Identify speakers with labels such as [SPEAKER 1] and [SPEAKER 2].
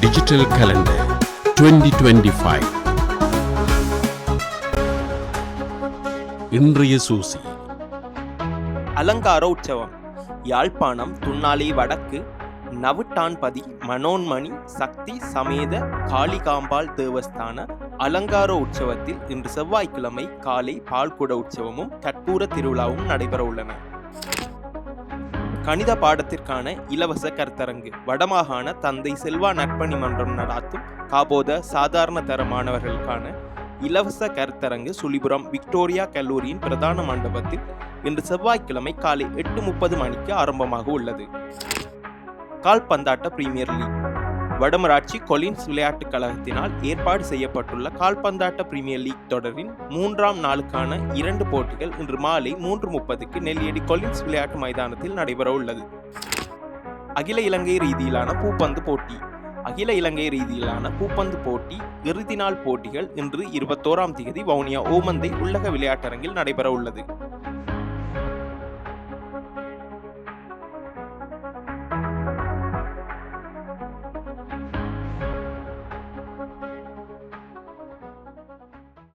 [SPEAKER 1] Digital Calendar 2025. இன்றைய சூசி.
[SPEAKER 2] அலங்கார உற்சவம். யாழ்ப்பாணம் துன்னாலி வடக்கு நவுட்டான்பதி மனோன்மணி சக்தி சமேத காளிகாம்பாள் தேவஸ்தான அலங்கார உற்சவத்தில் இன்று செவ்வாய்க்கிழமை காலை பால்குட உற்சவமும் கற்பூர திருவிழாவும் நடைபெற உள்ளன. கணித பாடத்திற்கான இலவச கருத்தரங்கு. வடமாகாண தந்தை செல்வா நற்பணி மன்றம் நடாத்தும் காபோத சாதாரண தர மாணவர்களுக்கான இலவச கருத்தரங்கு சுழிபுரம் விக்டோரியா கல்லூரியின் பிரதான மண்டபத்தில் இன்று செவ்வாய்க்கிழமை காலை 8:30 மணிக்கு ஆரம்பமாக உள்ளது. கால்பந்தாட்ட பிரீமியர் லீக். வடமராட்சி கொலின்ஸ் விளையாட்டுக் கழகத்தினால் ஏற்பாடு செய்யப்பட்டுள்ள கால்பந்தாட்ட பிரீமியர் லீக் தொடரின் 3ஆம் நாளுக்கான 2 போட்டிகள் இன்று மாலை 3:30க்கு நெல்லியடி கொலின்ஸ் விளையாட்டு மைதானத்தில் நடைபெற உள்ளது. அகில இலங்கை ரீதியிலான பூப்பந்து போட்டி. அகில இலங்கை ரீதியிலான பூப்பந்து போட்டி இறுதி நாள் போட்டிகள் இன்று 21ஆம் தேதி வவுனியா ஓமந்தை உள்ளக விளையாட்டரங்கில் நடைபெற உள்ளது.